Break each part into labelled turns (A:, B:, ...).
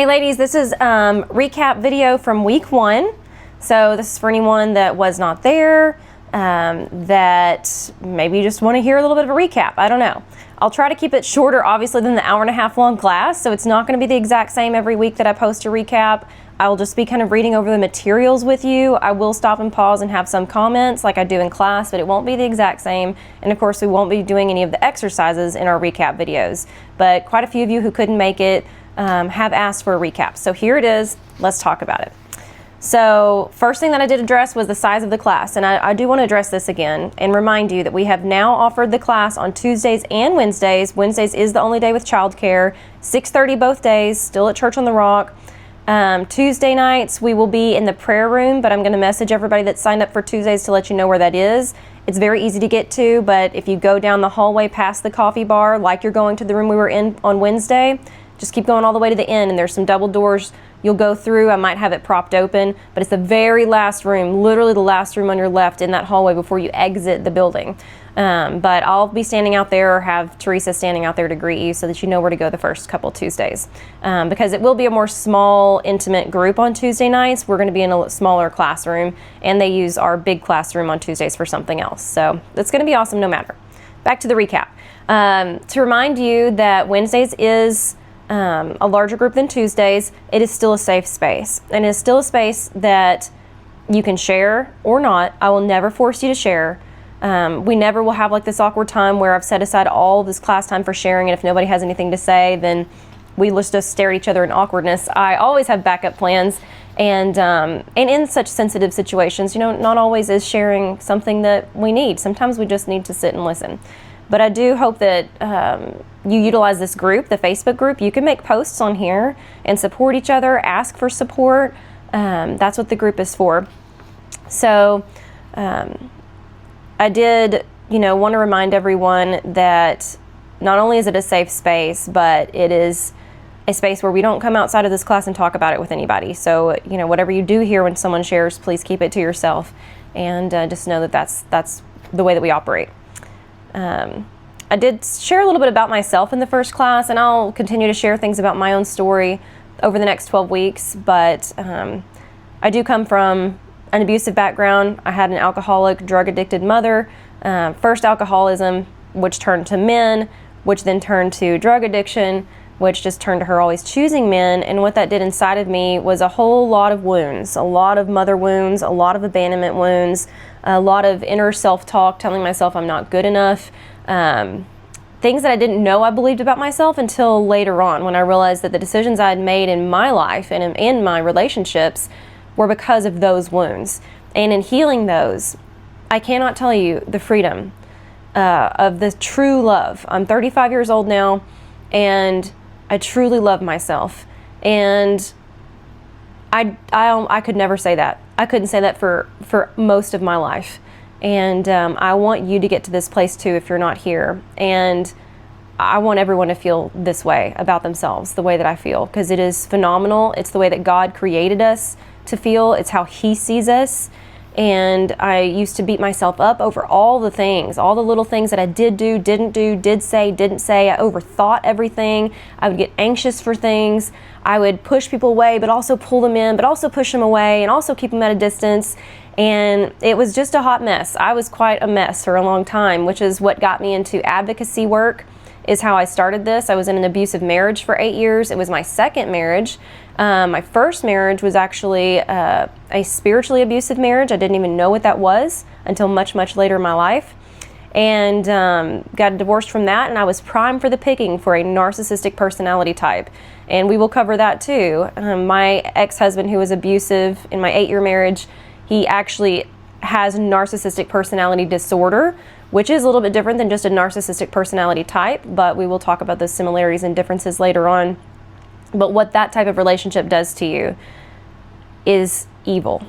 A: Hey ladies, this is recap video from week 1. So this is for anyone that was not there, that maybe just want to hear a little bit of a recap. I don't know. I'll try to keep it shorter, obviously, than the hour-and-a-half long class. So it's not going to be the exact same every week that I post a recap. I'll just be kind of reading over the materials with you. I will stop and pause and have some comments like I do in class, but it won't be the exact same. And of course, we won't be doing any of the exercises in our recap videos. But quite a few of you who couldn't make it have asked for a recap. So here it is. Let's talk about it. So first thing that I did address was the size of the class, and I do want to address this again and remind you that we have now offered the class on Tuesdays and Wednesdays. Wednesdays is the only day with childcare, 6:30 both days, still at Church on the Rock. Tuesday nights we will be in the prayer room, but I'm going to message everybody that signed up for Tuesdays to let you know where that is. It's very easy to get to, but if you go down the hallway past the coffee bar like you're going to the room we were in on Wednesday, just keep going all the way to the end, and there's some double doors you'll go through. I might have it propped open, but it's the very last room, literally the last room on your left in that hallway before you exit the building. But I'll be standing out there, or have Teresa standing out there to greet you so that you know where to go the first couple Tuesdays. Because it will be a more small, intimate group on Tuesday nights. We're going to be in a smaller classroom, and they use our big classroom on Tuesdays for something else. So it's going to be awesome no matter. Back to the recap. To remind you that Wednesdays is a larger group than Tuesdays. It is still a safe space, and it is still a space that you can share or not. I will never force you to share. We never will have like this awkward time where I've set aside all this class time for sharing, and if nobody has anything to say, then we just stare at each other in awkwardness. I always have backup plans, and in such sensitive situations, you know, not always is sharing something that we need. Sometimes we just need to sit and listen. But I do hope that you utilize this group, the Facebook group. You can make posts on here and support each other, ask for support. That's what the group is for. So I did, want to remind everyone that not only is it a safe space, but it is a space where we don't come outside of this class and talk about it with anybody. So, whatever you do hear when someone shares, please keep it to yourself, and just know that that's the way that we operate. I did share a little bit about myself in the first class, and I'll continue to share things about my own story over the next 12 weeks, but I do come from an abusive background. I had an alcoholic, drug-addicted mother. First alcoholism, which turned to men, which then turned to drug addiction, which just turned to her always choosing men. And what that did inside of me was a whole lot of wounds, a lot of mother wounds, a lot of abandonment wounds, a lot of inner self-talk, telling myself I'm not good enough. Things that I didn't know I believed about myself until later on, when I realized that the decisions I had made in my life and in my relationships were because of those wounds. And in healing those, I cannot tell you the freedom of the true love. I'm 35 years old now, and I truly love myself. And I could never say that. I couldn't say that for most of my life. And I want you to get to this place too if you're not here. And I want everyone to feel this way about themselves, the way that I feel, because it is phenomenal. It's the way that God created us to feel. It's how He sees us. And I used to beat myself up over all the things, all the little things that I did do, did say, didn't say. I overthought everything. I would get anxious for things. I would push people away, but also pull them in, but also push them away, and also keep them at a distance. And it was just a hot mess. I was quite a mess for a long time, which is what got me into advocacy work, is how I started this. I was in an abusive marriage for 8 years. It was my second marriage. My first marriage was actually a spiritually abusive marriage. I didn't even know what that was until much, much later in my life. And got divorced from that, and I was primed for the picking for a narcissistic personality type. And we will cover that too. My ex-husband, who was abusive in my 8-year marriage, he actually has narcissistic personality disorder, which is a little bit different than just a narcissistic personality type, but we will talk about those similarities and differences later on. But what that type of relationship does to you is evil.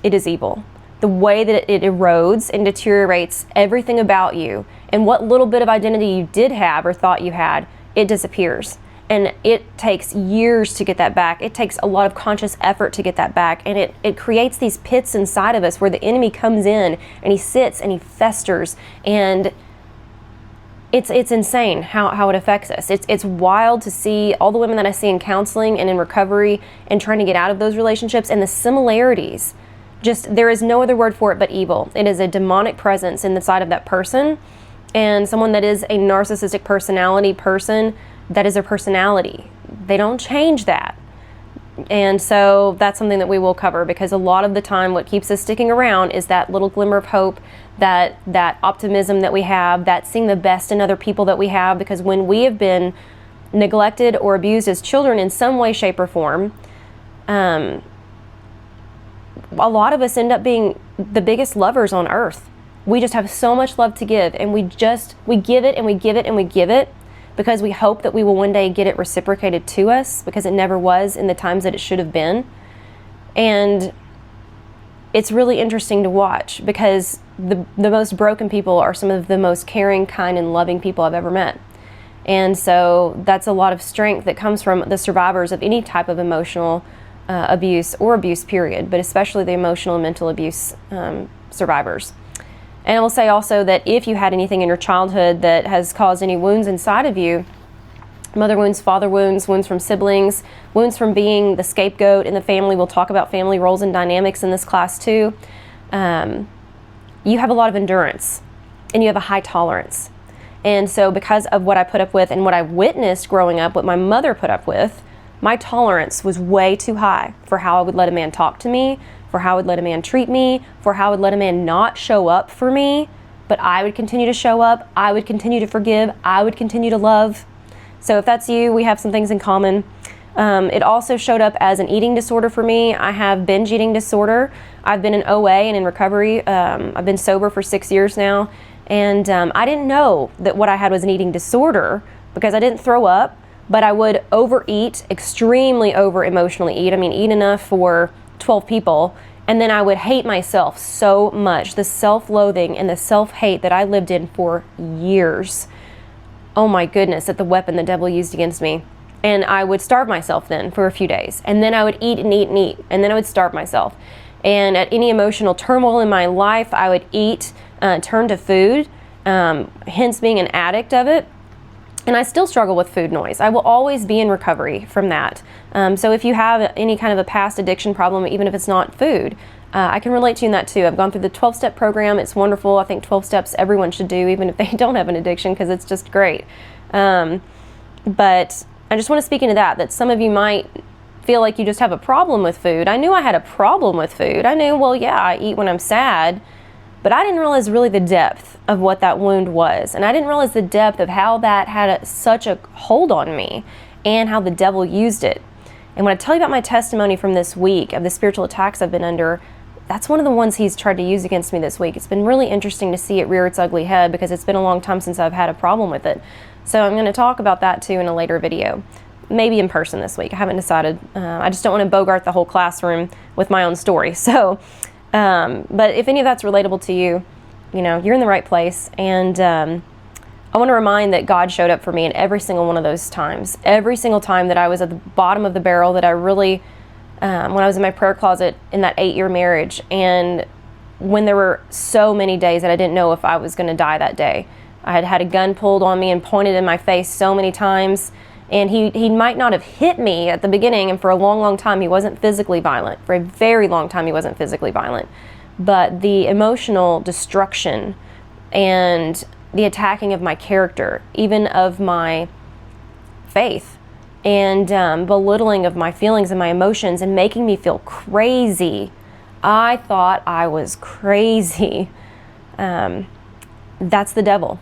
A: It is evil. The way that it erodes and deteriorates everything about you, and what little bit of identity you did have or thought you had, it disappears. And it takes years to get that back. It takes a lot of conscious effort to get that back. And it creates these pits inside of us where the enemy comes in and he sits and he festers. And it's insane how it affects us. It's wild to see all the women that I see in counseling and in recovery and trying to get out of those relationships, and the similarities. Just, there is no other word for it but evil. It is a demonic presence in the side of that person, and someone that is a narcissistic personality person, that is their personality. They don't change that. And so that's something that we will cover, because a lot of the time what keeps us sticking around is that little glimmer of hope, that optimism that we have, that seeing the best in other people that we have. Because when we have been neglected or abused as children in some way, shape, or form, a lot of us end up being the biggest lovers on earth. We just have so much love to give, and we give it and we give it and we give it, because we hope that we will one day get it reciprocated to us, because it never was in the times that it should have been. And it's really interesting to watch, because the most broken people are some of the most caring, kind, and loving people I've ever met. And so that's a lot of strength that comes from the survivors of any type of emotional abuse, or abuse period, but especially the emotional and mental abuse survivors. And I will say also that if you had anything in your childhood that has caused any wounds inside of you, mother wounds, father wounds, wounds from siblings, wounds from being the scapegoat in the family — we'll talk about family roles and dynamics in this class too — you have a lot of endurance and you have a high tolerance. And so because of what I put up with and what I witnessed growing up, what my mother put up with, my tolerance was way too high for how I would let a man talk to me, for how I would let a man treat me, for how I would let a man not show up for me. But I would continue to show up, I would continue to forgive, I would continue to love. So if that's you, we have some things in common. It also showed up as an eating disorder for me. I have binge eating disorder. I've been in OA and in recovery. I've been sober for 6 years now. And I didn't know that what I had was an eating disorder, because I didn't throw up, but I would overeat, extremely over emotionally eat. I mean, eat enough for 12 people, and then I would hate myself so much. The self-loathing and the self-hate that I lived in for years. Oh my goodness, at the weapon the devil used against me. And I would starve myself then for a few days, and then I would eat and eat and eat, and then I would starve myself. And at any emotional turmoil in my life, I would eat, turn to food, hence being an addict of it. And I still struggle with food noise. I will always be in recovery from that. So if you have any kind of a past addiction problem, even if it's not food, I can relate to you in that too. I've gone through the 12-step program. It's wonderful. I think 12 steps everyone should do, even if they don't have an addiction, because it's just great. But I just want to speak into that some of you might feel like you just have a problem with food. I knew I had a problem with food. I knew, well, yeah, I eat when I'm sad. But I didn't realize really the depth of what that wound was. And I didn't realize the depth of how that had such a hold on me, and how the devil used it. And when I tell you about my testimony from this week of the spiritual attacks I've been under, that's one of the ones he's tried to use against me this week. It's been really interesting to see it rear its ugly head, because it's been a long time since I've had a problem with it. So I'm going to talk about that too in a later video. Maybe in person this week. I haven't decided. I just don't want to bogart the whole classroom with my own story. So but if any of that's relatable to you, you're in the right place. And I want to remind that God showed up for me in every single one of those times. Every single time that I was at the bottom of the barrel, that I really, when I was in my prayer closet in that 8-year marriage, and when there were so many days that I didn't know if I was going to die that day. I had had a gun pulled on me and pointed in my face so many times. And he might not have hit me at the beginning, and for a long, long time he wasn't physically violent. For a very long time he wasn't physically violent. But the emotional destruction and the attacking of my character, even of my faith, and belittling of my feelings and my emotions, and making me feel crazy. I thought I was crazy. That's the devil.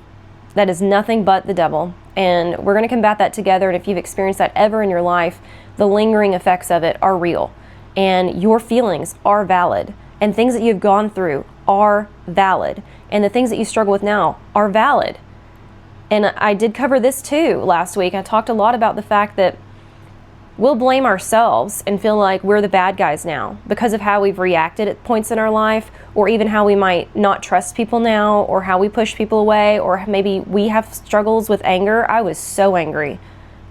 A: That is nothing but the devil. And we're going to combat that together. And if you've experienced that ever in your life, the lingering effects of it are real. And your feelings are valid. And things that you've gone through are valid. And the things that you struggle with now are valid. And I did cover this too last week. I talked a lot about the fact that we'll blame ourselves and feel like we're the bad guys now because of how we've reacted at points in our life, or even how we might not trust people now, or how we push people away, or maybe we have struggles with anger. I was so angry.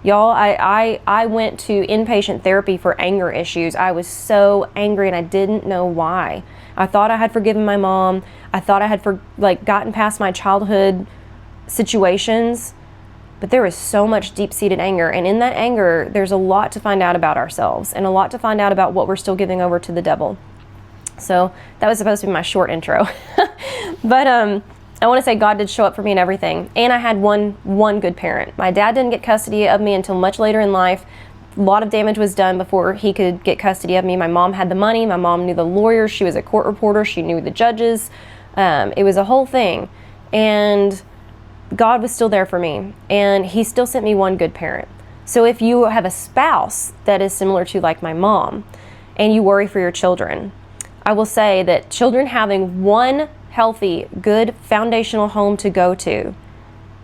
A: Y'all, I went to inpatient therapy for anger issues. I was so angry and I didn't know why. I thought I had forgiven my mom. I thought I had gotten past my childhood situations, but there is so much deep-seated anger. And in that anger, there's a lot to find out about ourselves and a lot to find out about what we're still giving over to the devil. So that was supposed to be my short intro. But I want to say God did show up for me in everything. And I had one good parent. My dad didn't get custody of me until much later in life. A lot of damage was done before he could get custody of me. My mom had the money. My mom knew the lawyers. She was a court reporter. She knew the judges. It was a whole thing. And God was still there for me. And he still sent me one good parent. So if you have a spouse that is similar to like my mom, and you worry for your children, I will say that children having one healthy, good foundational home to go to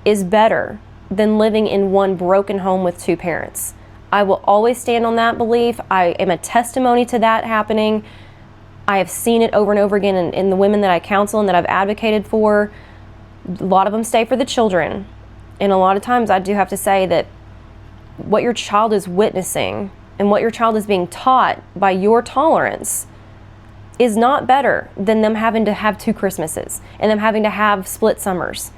A: is better than living in one broken home with two parents. I will always stand on that belief. I am a testimony to that happening. I have seen it over and over again in the women that I counsel and that I've advocated for. A lot of them stay for the children. And a lot of times I do have to say that what your child is witnessing and what your child is being taught by your tolerance is not better than them having to have 2 Christmases and them having to have split summers.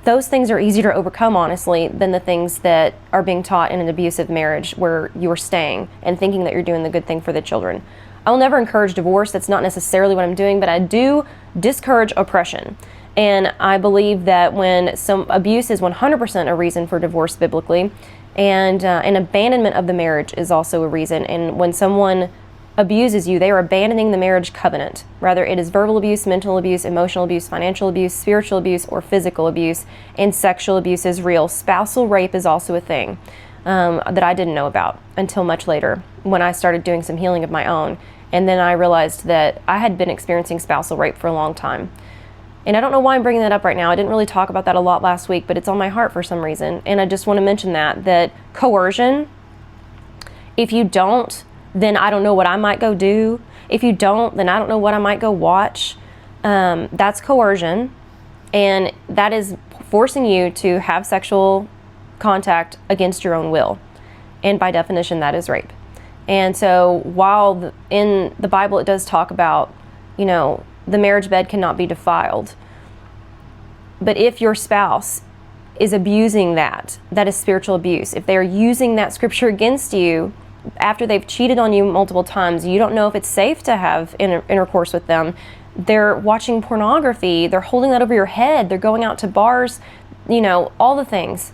A: Those things are easier to overcome, honestly, than the things that are being taught in an abusive marriage where you're staying and thinking that you're doing the good thing for the children. I will never encourage divorce. That's not necessarily what I'm doing, but I do discourage oppression. And I believe that when some abuse is 100% a reason for divorce biblically, and an abandonment of the marriage is also a reason. And when someone abuses you, they are abandoning the marriage covenant. Rather, it is verbal abuse, mental abuse, emotional abuse, financial abuse, spiritual abuse, or physical abuse, and sexual abuse is real. Spousal rape is also a thing that I didn't know about until much later when I started doing some healing of my own. And then I realized that I had been experiencing spousal rape for a long time. And I don't know why I'm bringing that up right now. I didn't really talk about that a lot last week, but it's on my heart for some reason. And I just want to mention that coercion, if you don't, then I don't know what I might go do. If you don't, then I don't know what I might go watch. That's coercion. And that is forcing you to have sexual contact against your own will. And by definition, that is rape. And so while in the Bible it does talk about, the marriage bed cannot be defiled. But if your spouse is abusing that is spiritual abuse. If they're using that scripture against you, after they've cheated on you multiple times, you don't know if it's safe to have intercourse with them. They're watching pornography. They're holding that over your head. They're going out to bars, all the things.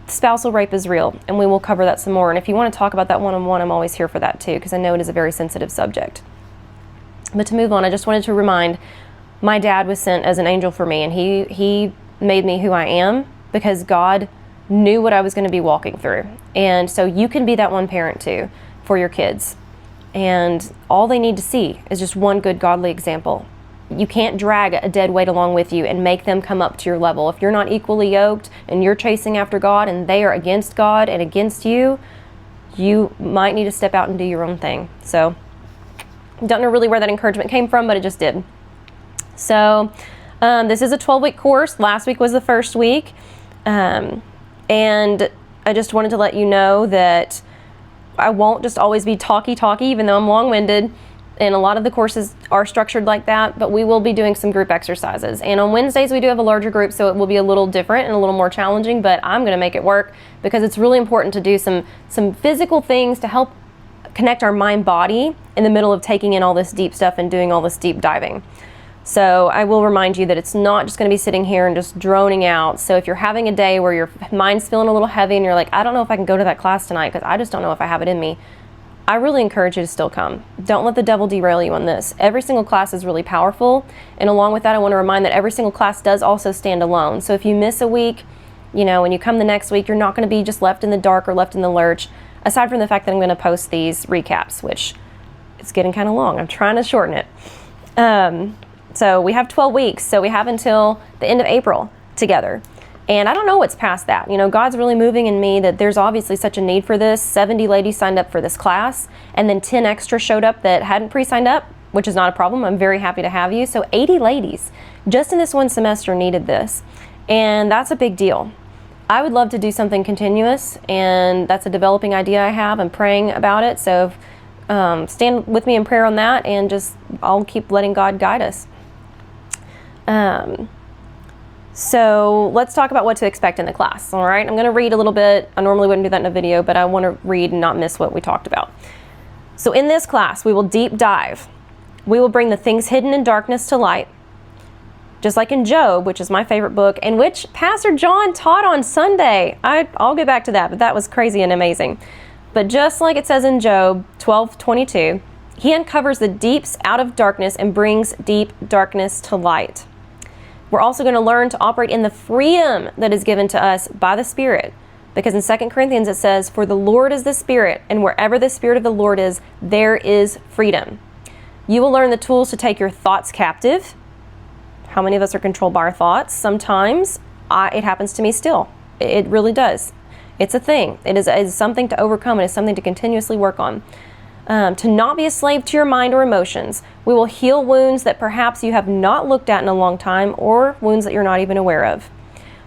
A: Spousal rape is real, and we will cover that some more. And if you want to talk about that one-on-one, I'm always here for that too, because I know it is a very sensitive subject. But to move on, I just wanted to remind, my dad was sent as an angel for me, and he made me who I am because God knew what I was going to be walking through. And so you can be that one parent too for your kids. And all they need to see is just one good godly example. You can't drag a dead weight along with you and make them come up to your level. If you're not equally yoked and you're chasing after God and they are against God and against you, you might need to step out and do your own thing. So don't know really where that encouragement came from, but it just did. So this is a 12-week course. Last week was the first week. And I just wanted to let you know that I won't just always be talky, even though I'm long-winded. And a lot of the courses are structured like that, but we will be doing some group exercises. And on Wednesdays, we do have a larger group, so it will be a little different and a little more challenging, but I'm going to make it work because it's really important to do some physical things to help connect our mind-body in the middle of taking in all this deep stuff and doing all this deep diving. So I will remind you that it's not just going to be sitting here and just droning out. So if you're having a day where your mind's feeling a little heavy and you're like, I don't know if I can go to that class tonight because I just don't know if I have it in me, I really encourage you to still come. Don't let the devil derail you on this. Every single class is really powerful. And along with that, I want to remind that every single class does also stand alone. So if you miss a week, when you come the next week, you're not going to be just left in the dark or left in the lurch, aside from the fact that I'm going to post these recaps, which it's getting kind of long. I'm trying to shorten it. So we have 12 weeks, so we have until the end of April together. And I don't know what's past that. God's really moving in me that there's obviously such a need for this. 70 ladies signed up for this class, and then 10 extra showed up that hadn't pre-signed up, which is not a problem. I'm very happy to have you. So 80 ladies just in this one semester needed this. And that's a big deal. I would love to do something continuous, and that's a developing idea I have. I'm praying about it. So stand with me in prayer on that, and I'll keep letting God guide us. So let's talk about what to expect in the class, all right? I'm going to read a little bit. I normally wouldn't do that in a video, but I want to read and not miss what we talked about. So in this class, we will deep dive. We will bring the things hidden in darkness to light, just like in Job, which is my favorite book, and which Pastor John taught on Sunday. I'll get back to that, but that was crazy and amazing. But just like it says in Job 12:22, he uncovers the deeps out of darkness and brings deep darkness to light. We're also going to learn to operate in the freedom that is given to us by the Spirit. Because in 2 Corinthians it says, "For the Lord is the Spirit, and wherever the Spirit of the Lord is, there is freedom." You will learn the tools to take your thoughts captive. How many of us are controlled by our thoughts? Sometimes it happens to me still. It really does. It's a thing. It is something to overcome. It is something to continuously work on. To not be a slave to your mind or emotions. We will heal wounds that perhaps you have not looked at in a long time, or wounds that you're not even aware of.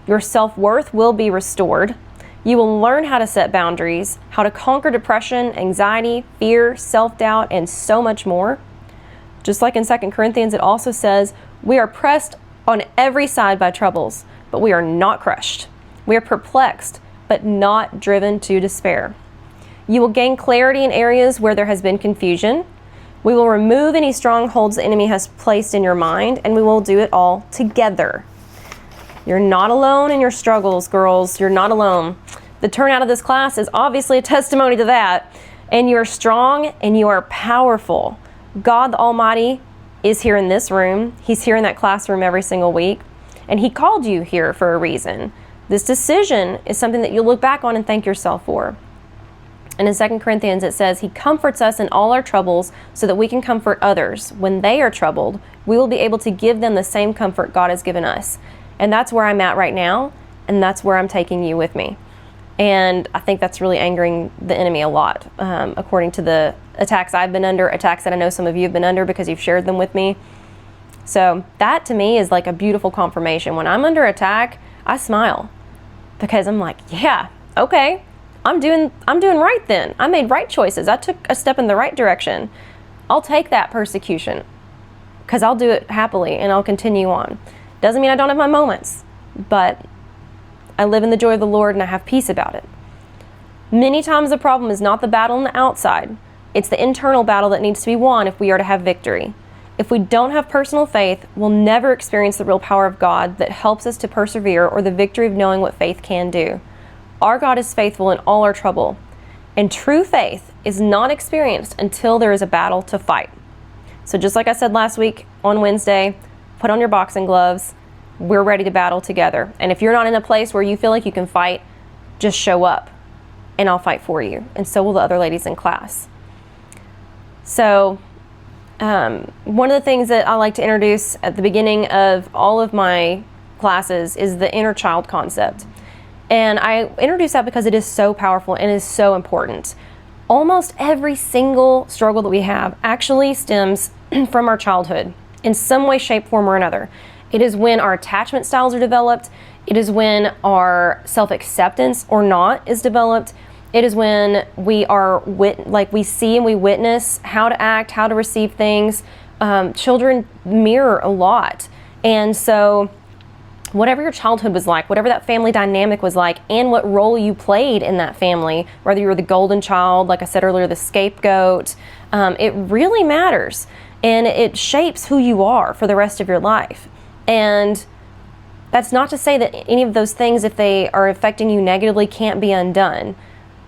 A: Your self-worth will be restored. You will learn how to set boundaries, how to conquer depression, anxiety, fear, self-doubt, and so much more. Just like in 2 Corinthians, it also says, "We are pressed on every side by troubles, but we are not crushed. We are perplexed, but not driven to despair." You will gain clarity in areas where there has been confusion. We will remove any strongholds the enemy has placed in your mind, and we will do it all together. You're not alone in your struggles, girls. You're not alone. The turnout of this class is obviously a testimony to that. And you are strong and you are powerful. God the Almighty is here in this room. He's here in that classroom every single week. And He called you here for a reason. This decision is something that you'll look back on and thank yourself for. And in 2 Corinthians it says, He comforts us in all our troubles so that we can comfort others. When they are troubled, we will be able to give them the same comfort God has given us. And that's where I'm at right now, and that's where I'm taking you with me. And I think that's really angering the enemy a lot, according to the attacks I've been under, attacks that I know some of you have been under because you've shared them with me. So that to me is like a beautiful confirmation. When I'm under attack, I smile because I'm like, yeah, okay. I'm doing right then. I made right choices. I took a step in the right direction. I'll take that persecution because I'll do it happily and I'll continue on. Doesn't mean I don't have my moments, but I live in the joy of the Lord and I have peace about it. Many times the problem is not the battle on the outside. It's the internal battle that needs to be won if we are to have victory. If we don't have personal faith, we'll never experience the real power of God that helps us to persevere or the victory of knowing what faith can do. Our God is faithful in all our trouble, and true faith is not experienced until there is a battle to fight. So just like I said last week on Wednesday, put on your boxing gloves. We're ready to battle together. And if you're not in a place where you feel like you can fight, just show up and I'll fight for you. And so will the other ladies in class. So one of the things that I like to introduce at the beginning of all of my classes is the inner child concept. And I introduce that because it is so powerful and is so important. Almost every single struggle that we have actually stems from our childhood in some way, shape, form, or another. It is when our attachment styles are developed. It is when our self-acceptance or not is developed. It is when we are we see and we witness how to act, how to receive things. Children mirror a lot. And so whatever your childhood was like, whatever that family dynamic was like, and what role you played in that family, whether you were the golden child, like I said earlier, the scapegoat, it really matters. And it shapes who you are for the rest of your life. And that's not to say that any of those things, if they are affecting you negatively, can't be undone.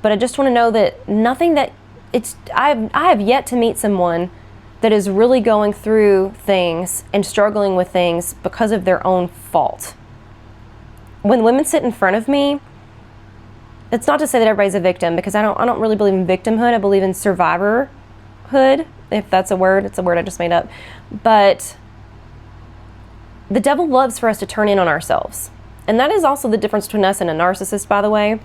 A: But I just want to know that I have yet to meet someone that is really going through things and struggling with things because of their own fault. When women sit in front of me, it's not to say that everybody's a victim, because I don't really believe in victimhood. I believe in survivorhood, if that's a word. It's a word I just made up. But the devil loves for us to turn in on ourselves. And that is also the difference between us and a narcissist, by the way.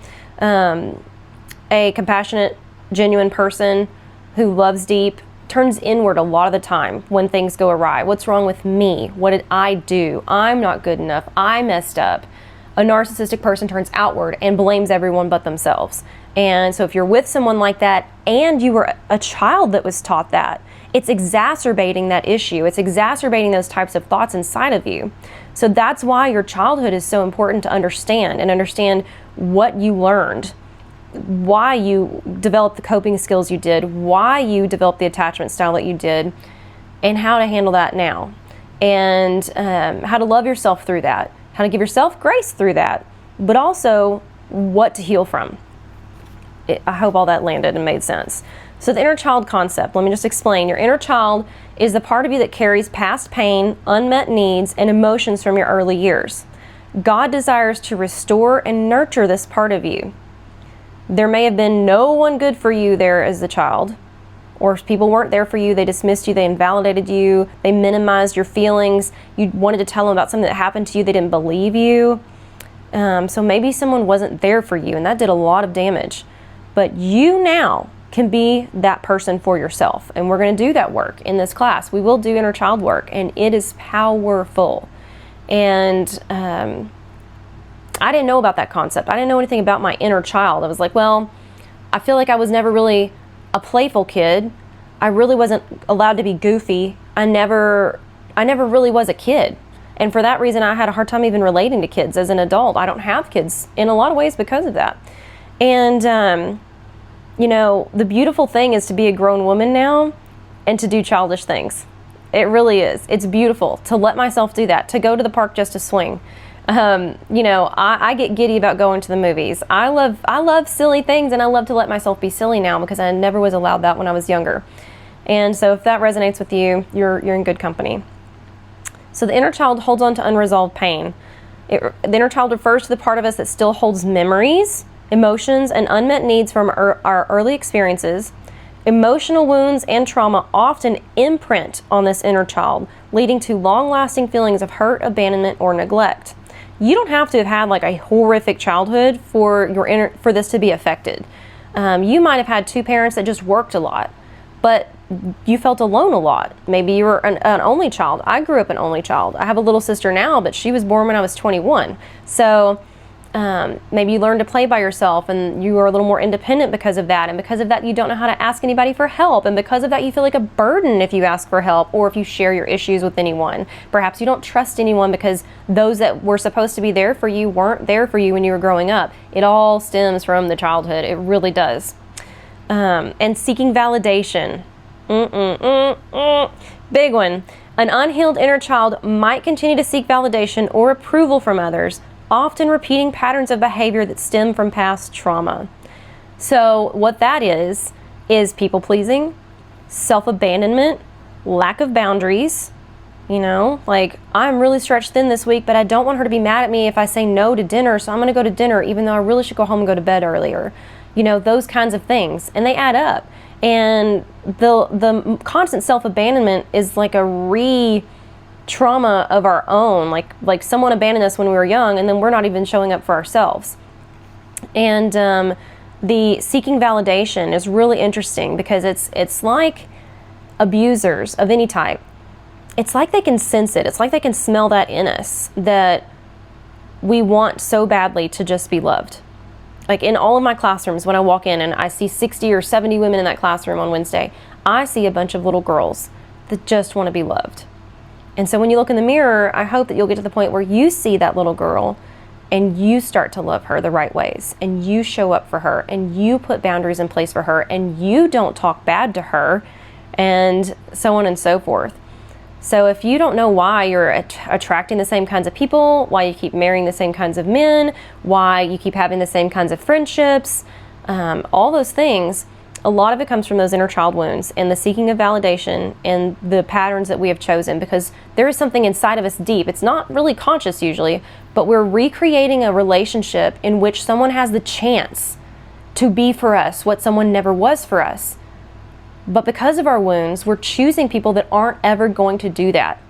A: A compassionate, genuine person who loves deep turns inward a lot of the time when things go awry. What's wrong with me? What did I do? I'm not good enough. I messed up. A narcissistic person turns outward and blames everyone but themselves. And so if you're with someone like that and you were a child that was taught that, it's exacerbating that issue. It's exacerbating those types of thoughts inside of you. So that's why your childhood is so important to understand, and understand what you learned, why you developed the coping skills you did, why you developed the attachment style that you did, and how to handle that now, and how to love yourself through that, how to give yourself grace through that, but also what to heal from. I hope all that landed and made sense. So the inner child concept, let me just explain. Your inner child is the part of you that carries past pain, unmet needs, and emotions from your early years. God desires to restore and nurture this part of you. There may have been no one good for you there as a child, or people weren't there for you, they dismissed you, they invalidated you, they minimized your feelings, you wanted to tell them about something that happened to you, they didn't believe you. So maybe someone wasn't there for you, and that did a lot of damage. But you now can be that person for yourself, and we're going to do that work in this class. We will do inner child work, and it is powerful. And I didn't know about that concept. I didn't know anything about my inner child. I was like, well, I feel like I was never really a playful kid. I really wasn't allowed to be goofy. I never really was a kid. And for that reason, I had a hard time even relating to kids as an adult. I don't have kids in a lot of ways because of that. And, you know, the beautiful thing is to be a grown woman now and to do childish things. It really is. It's beautiful to let myself do that, to go to the park just to swing. You know, I get giddy about going to the movies. I love silly things, and I love to let myself be silly now because I never was allowed that when I was younger. And so if that resonates with you, you're in good company. So the inner child holds on to unresolved pain. The inner child refers to the part of us that still holds memories, emotions, and unmet needs from our early experiences. Emotional wounds and trauma often imprint on this inner child, leading to long-lasting feelings of hurt, abandonment, or neglect. You don't have to have had like a horrific childhood for this to be affected. You might have had two parents that just worked a lot, but you felt alone a lot. Maybe you were an only child. I grew up an only child. I have a little sister now, but she was born when I was 21. So maybe you learned to play by yourself, and you were a little more independent because of that. And because of that, you don't know how to ask anybody for help. And because of that, you feel like a burden if you ask for help or if you share your issues with anyone. Perhaps you don't trust anyone because those that were supposed to be there for you weren't there for you when you were growing up. It all stems from the childhood. It really does. And seeking validation. Big one. An unhealed inner child might continue to seek validation or approval from others, often repeating patterns of behavior that stem from past trauma. So what that is people-pleasing, self-abandonment, lack of boundaries. You know, like, I'm really stretched thin this week, but I don't want her to be mad at me if I say no to dinner, so I'm going to go to dinner even though I really should go home and go to bed earlier. You know, those kinds of things. And they add up. And the constant self-abandonment is like a trauma of our own, like someone abandoned us when we were young, and then we're not even showing up for ourselves. And the seeking validation is really interesting because it's like abusers of any type. It's like they can sense it. It's like they can smell that in us, that we want so badly to just be loved. Like in all of my classrooms, when I walk in and I see 60 or 70 women in that classroom on Wednesday, I see a bunch of little girls that just want to be loved. And so when you look in the mirror, I hope that you'll get to the point where you see that little girl and you start to love her the right ways, and you show up for her, and you put boundaries in place for her, and you don't talk bad to her, and so on and so forth. So if you don't know why you're attracting the same kinds of people, why you keep marrying the same kinds of men, why you keep having the same kinds of friendships, all those things, a lot of it comes from those inner child wounds and the seeking of validation and the patterns that we have chosen, because there is something inside of us deep. It's not really conscious usually, but we're recreating a relationship in which someone has the chance to be for us what someone never was for us. But because of our wounds, we're choosing people that aren't ever going to do that.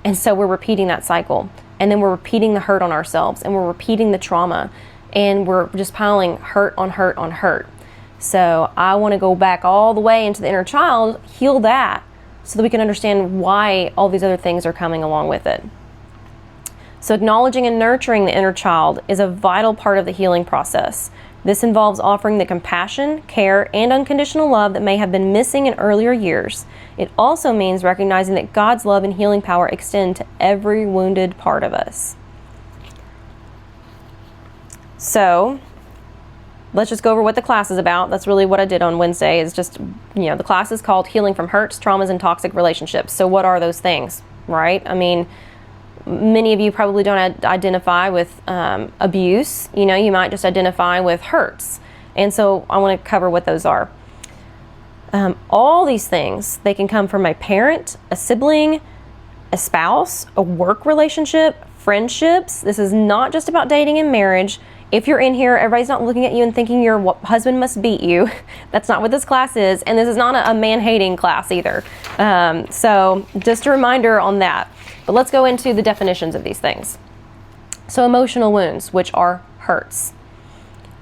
A: And so we're repeating that cycle. And then we're repeating the hurt on ourselves, and we're repeating the trauma, and we're just piling hurt on hurt on hurt. So I want to go back all the way into the inner child, heal that, so that we can understand why all these other things are coming along with it. So acknowledging and nurturing the inner child is a vital part of the healing process. This involves offering the compassion, care, and unconditional love that may have been missing in earlier years. It also means recognizing that God's love and healing power extend to every wounded part of us. So, let's just go over what the class is about. That's really what I did on Wednesday, is just, the class is called Healing from Hurts, Traumas, and Toxic Relationships. So what are those things, right? I mean, many of you probably don't identify with abuse. You might just identify with hurts. And so I want to cover what those are. All these things, they can come from a parent, a sibling, a spouse, a work relationship, friendships. This is not just about dating and marriage. If you're in here, everybody's not looking at you and thinking your husband must beat you. That's not what this class is. And this is not a man-hating class either. So just a reminder on that. But let's go into the definitions of these things. So emotional wounds, which are hurts.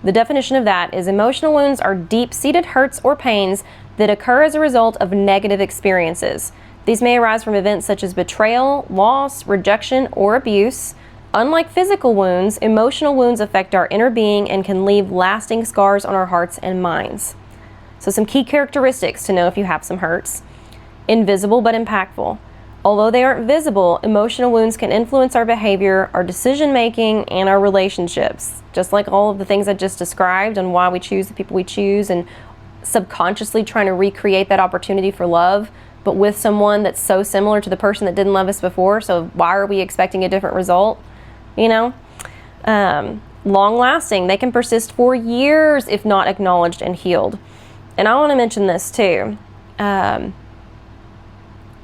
A: The definition of that is emotional wounds are deep-seated hurts or pains that occur as a result of negative experiences. These may arise from events such as betrayal, loss, rejection, or abuse. Unlike physical wounds, emotional wounds affect our inner being and can leave lasting scars on our hearts and minds. So some key characteristics to know if you have some hurts. Invisible but impactful. Although they aren't visible, emotional wounds can influence our behavior, our decision-making, and our relationships. Just like all of the things I just described and why we choose the people we choose, and subconsciously trying to recreate that opportunity for love, but with someone that's so similar to the person that didn't love us before, so why are we expecting a different result? Long-lasting. They can persist for years if not acknowledged and healed. And I want to mention this too.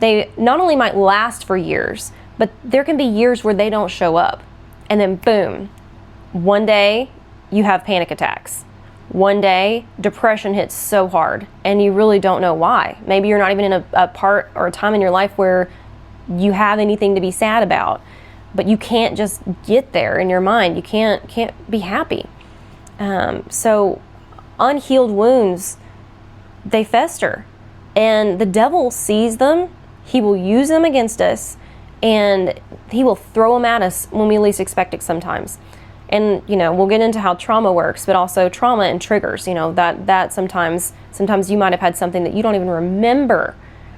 A: They not only might last for years, but there can be years where they don't show up. And then boom, one day you have panic attacks. One day depression hits so hard and you really don't know why. Maybe you're not even in a part or a time in your life where you have anything to be sad about, but you can't just get there in your mind. You can't be happy. So unhealed wounds, they fester, and the devil sees them. He will use them against us, and he will throw them at us when we least expect it sometimes. And, we'll get into how trauma works, but also trauma and triggers, that sometimes you might have had something that you don't even remember,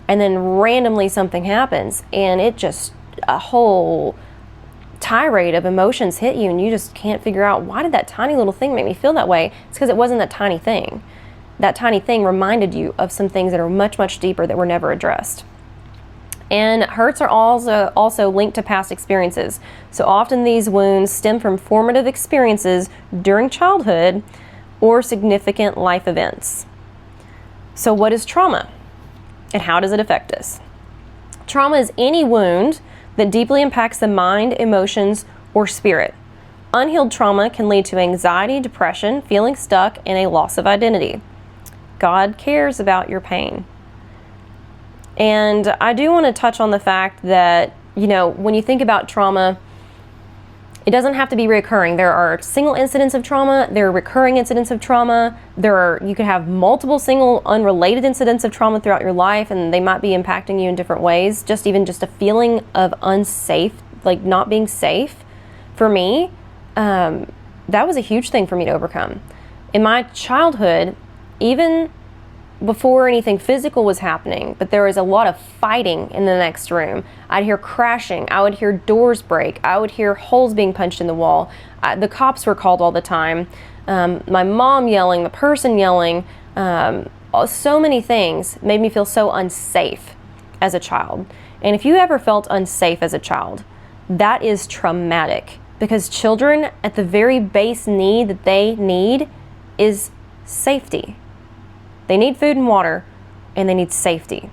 A: and then randomly something happens, and it just, a whole tirade of emotions hit you, and you just can't figure out, why did that tiny little thing make me feel that way? It's because it wasn't that tiny thing. That tiny thing reminded you of some things that are much, much deeper that were never addressed. And hurts are also linked to past experiences. So often these wounds stem from formative experiences during childhood or significant life events. So what is trauma? And how does it affect us? Trauma is any wound that deeply impacts the mind, emotions, or spirit. Unhealed trauma can lead to anxiety, depression, feeling stuck, and a loss of identity. God cares about your pain. And I do want to touch on the fact that, when you think about trauma, it doesn't have to be recurring. There are single incidents of trauma, there are recurring incidents of trauma, you could have multiple single unrelated incidents of trauma throughout your life, and they might be impacting you in different ways. Just a feeling of unsafe, like not being safe. For me, that was a huge thing for me to overcome. In my childhood, even before anything physical was happening, but there was a lot of fighting in the next room. I'd hear crashing, I would hear doors break, I would hear holes being punched in the wall. The cops were called all the time. My mom yelling, the person yelling, so many things made me feel so unsafe as a child. And if you ever felt unsafe as a child, that is traumatic, because children, at the very base need that they need is safety. They need food and water, and they need safety.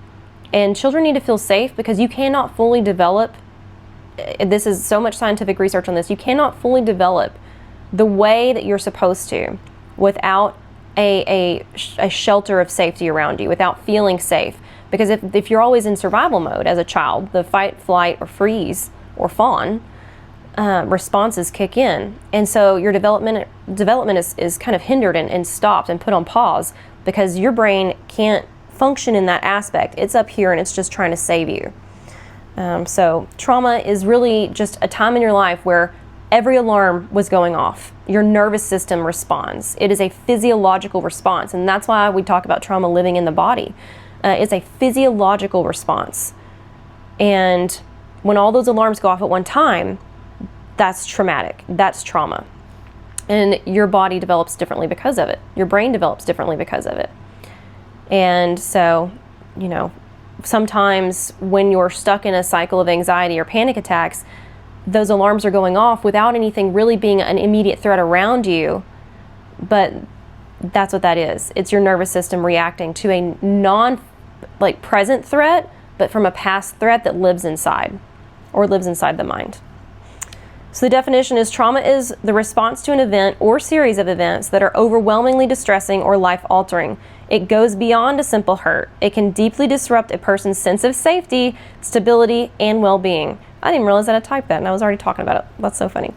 A: And children need to feel safe because you cannot fully develop, this is so much scientific research on this, you cannot fully develop the way that you're supposed to without a shelter of safety around you, without feeling safe. Because if you're always in survival mode as a child, the fight, flight, or freeze, or fawn responses kick in. And so your development is kind of hindered and stopped and put on pause, because your brain can't function in that aspect. It's up here and it's just trying to save you. So trauma is really just a time in your life where every alarm was going off. Your nervous system responds. It is a physiological response, and that's why we talk about trauma living in the body. It's a physiological response. And when all those alarms go off at one time, that's traumatic. That's trauma. And your body develops differently because of it. Your brain develops differently because of it. And so, sometimes when you're stuck in a cycle of anxiety or panic attacks, those alarms are going off without anything really being an immediate threat around you. But that's what that is. It's your nervous system reacting to a present threat, but from a past threat that lives inside the mind. So the definition is trauma is the response to an event or series of events that are overwhelmingly distressing or life-altering. It goes beyond a simple hurt. It can deeply disrupt a person's sense of safety, stability, and well-being. I didn't even realize that I typed that, and I was already talking about it. That's so funny.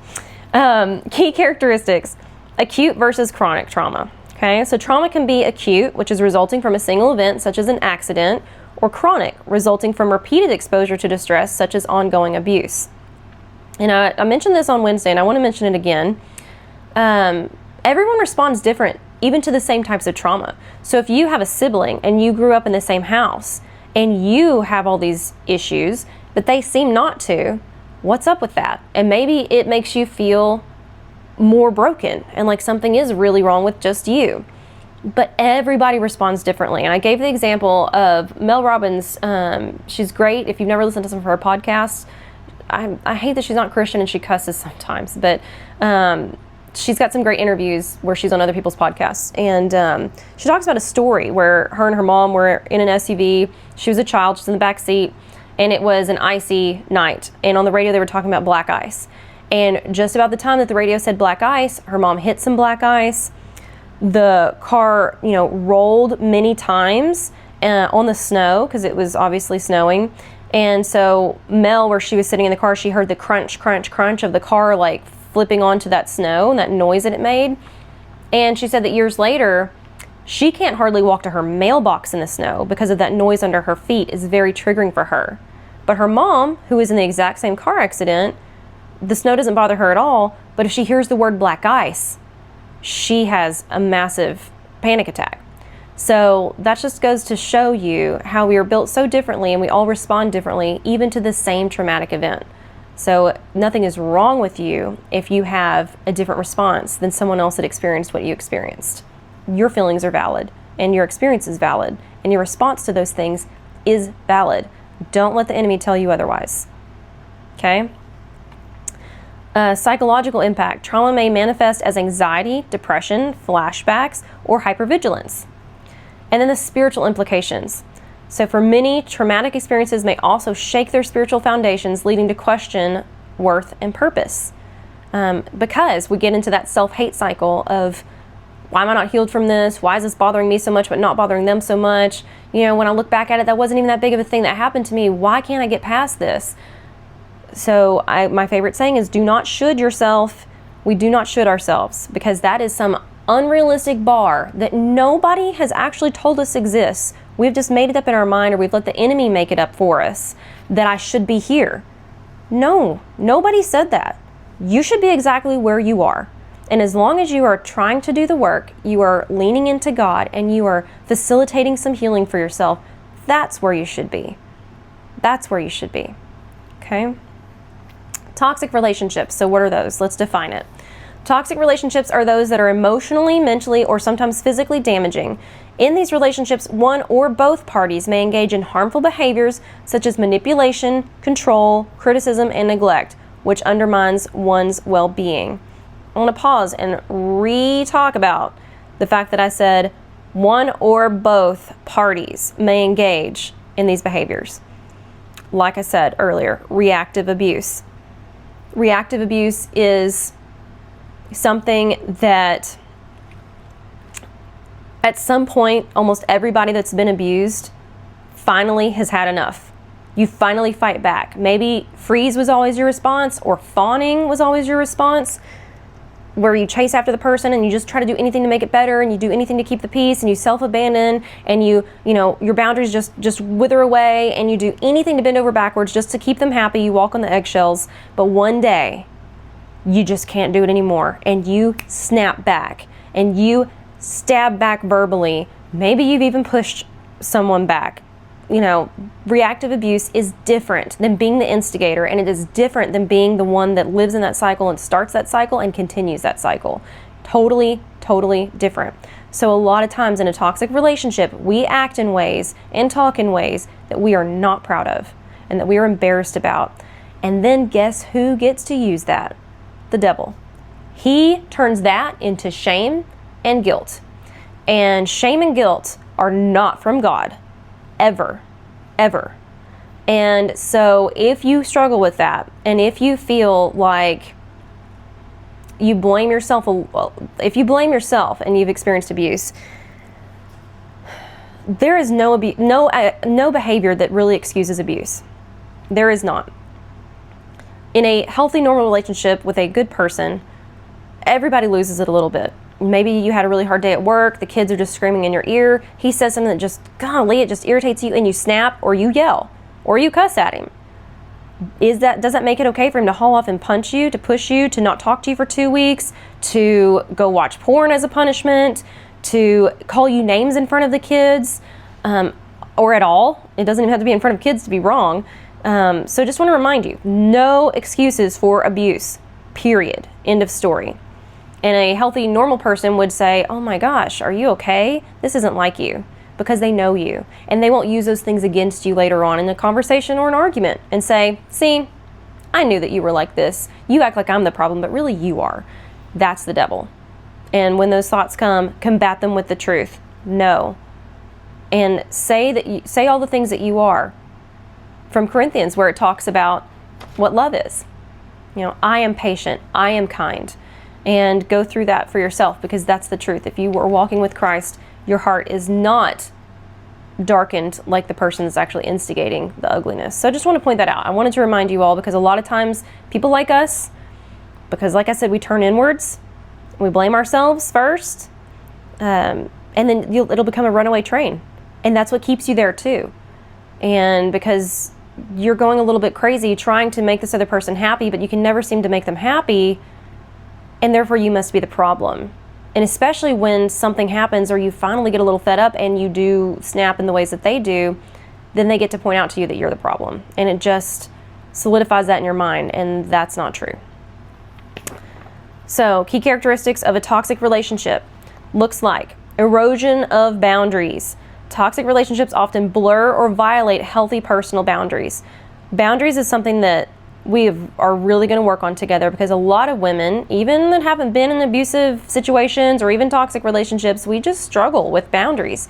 A: Key characteristics: acute versus chronic trauma. Okay, so trauma can be acute, which is resulting from a single event, such as an accident, or chronic, resulting from repeated exposure to distress, such as ongoing abuse. And I mentioned this on Wednesday, and I want to mention it again. Everyone responds different, even to the same types of trauma. So if you have a sibling and you grew up in the same house, and you have all these issues, but they seem not to, what's up with that? And maybe it makes you feel more broken and like something is really wrong with just you. But everybody responds differently. And I gave the example of Mel Robbins. She's great. If you've never listened to some of her podcasts, I hate that she's not Christian and she cusses sometimes, but she's got some great interviews where she's on other people's podcasts. And she talks about a story where her and her mom were in an SUV. She was a child. She's in the back seat. And it was an icy night. And on the radio, they were talking about black ice. And just about the time that the radio said black ice, her mom hit some black ice. The car, rolled many times on the snow because it was obviously snowing. And so Mel, where she was sitting in the car, she heard the crunch, crunch, crunch of the car like flipping onto that snow and that noise that it made. And she said that years later, she can't hardly walk to her mailbox in the snow because of that noise under her feet is very triggering for her. But her mom, who was in the exact same car accident, the snow doesn't bother her at all. But if she hears the word black ice, she has a massive panic attack. So that just goes to show you how we are built so differently and we all respond differently, even to the same traumatic event. So nothing is wrong with you if you have a different response than someone else that experienced what you experienced. Your feelings are valid and your experience is valid and your response to those things is valid. Don't let the enemy tell you otherwise. Okay? Psychological impact. Trauma may manifest as anxiety, depression, flashbacks, or hypervigilance. And then the spiritual implications. So for many, traumatic experiences may also shake their spiritual foundations, leading to question worth and purpose. Because we get into that self-hate cycle of, why am I not healed from this? Why is this bothering me so much but not bothering them so much? When I look back at it, that wasn't even that big of a thing that happened to me. Why can't I get past this? So my favorite saying is, do not should yourself. We do not should ourselves, because that is some unrealistic bar that nobody has actually told us exists. We've just made it up in our mind, or we've let the enemy make it up for us that I should be here. No, nobody said that. You should be exactly where you are. And as long as you are trying to do the work, you are leaning into God, and you are facilitating some healing for yourself, that's where you should be. That's where you should be. Okay? Toxic relationships. So what are those? Let's define it. Toxic relationships are those that are emotionally, mentally, or sometimes physically damaging. In these relationships, one or both parties may engage in harmful behaviors such as manipulation, control, criticism, and neglect, which undermines one's well-being. I want to pause and re-talk about the fact that I said one or both parties may engage in these behaviors. Like I said earlier, reactive abuse. Reactive abuse is something that at some point, almost everybody that's been abused finally has had enough. You finally fight back. Maybe freeze was always your response, or fawning was always your response, where you chase after the person and you just try to do anything to make it better, and you do anything to keep the peace, and you self-abandon, and your boundaries just wither away, and you do anything to bend over backwards just to keep them happy. You walk on the eggshells. But one day you just can't do it anymore, and you snap back and you stab back verbally. Maybe you've even pushed someone back. You know, reactive abuse is different than being the instigator, and it is different than being the one that lives in that cycle and starts that cycle and continues that cycle. Totally, totally different. So a lot of times in a toxic relationship, we act in ways and talk in ways that we are not proud of and that we are embarrassed about. And then guess who gets to use that? The devil. He turns that into shame and guilt. And shame and guilt are not from God. Ever. And so if you struggle with that, and if you feel like you blame yourself, if you blame yourself and you've experienced abuse, there is no behavior that really excuses abuse. There is not. In a healthy, normal relationship with a good person, everybody loses it a little bit. Maybe you had a really hard day at work, the kids are just screaming in your ear, he says something that just, golly, it just irritates you, and you snap, or you yell, or you cuss at him. Does that make it okay for him to haul off and punch you, to push you, to not talk to you for 2 weeks, to go watch porn as a punishment, to call you names in front of the kids, or at all? It doesn't even have to be in front of kids to be wrong. So just want to remind you, no excuses for abuse, period, end of story. And a healthy, normal person would say, oh my gosh, are you okay? This isn't like you, because they know you. And they won't use those things against you later on in a conversation or an argument and say, see, I knew that you were like this. You act like I'm the problem, but really you are. That's the devil. And when those thoughts come, combat them with the truth. No. And say all the things that you are. From Corinthians, where it talks about what love is. You know, I am patient, I am kind. And go through that for yourself, because that's the truth. If you are walking with Christ, your heart is not darkened like the person that's actually instigating the ugliness. So I just want to point that out. I wanted to remind you all, because a lot of times people like us, because like I said, we turn inwards, we blame ourselves first, and then it'll become a runaway train. And that's what keeps you there too. And because you're going a little bit crazy trying to make this other person happy, but you can never seem to make them happy, and therefore you must be the problem. And especially when something happens or you finally get a little fed up and you do snap in the ways that they do, then they get to point out to you that you're the problem. And it just solidifies that in your mind, and that's not true. So, key characteristics of a toxic relationship looks like erosion of boundaries. Toxic relationships often blur or violate healthy personal boundaries. Boundaries is something that we are really going to work on together, because a lot of women, even that haven't been in abusive situations or even toxic relationships, we just struggle with boundaries.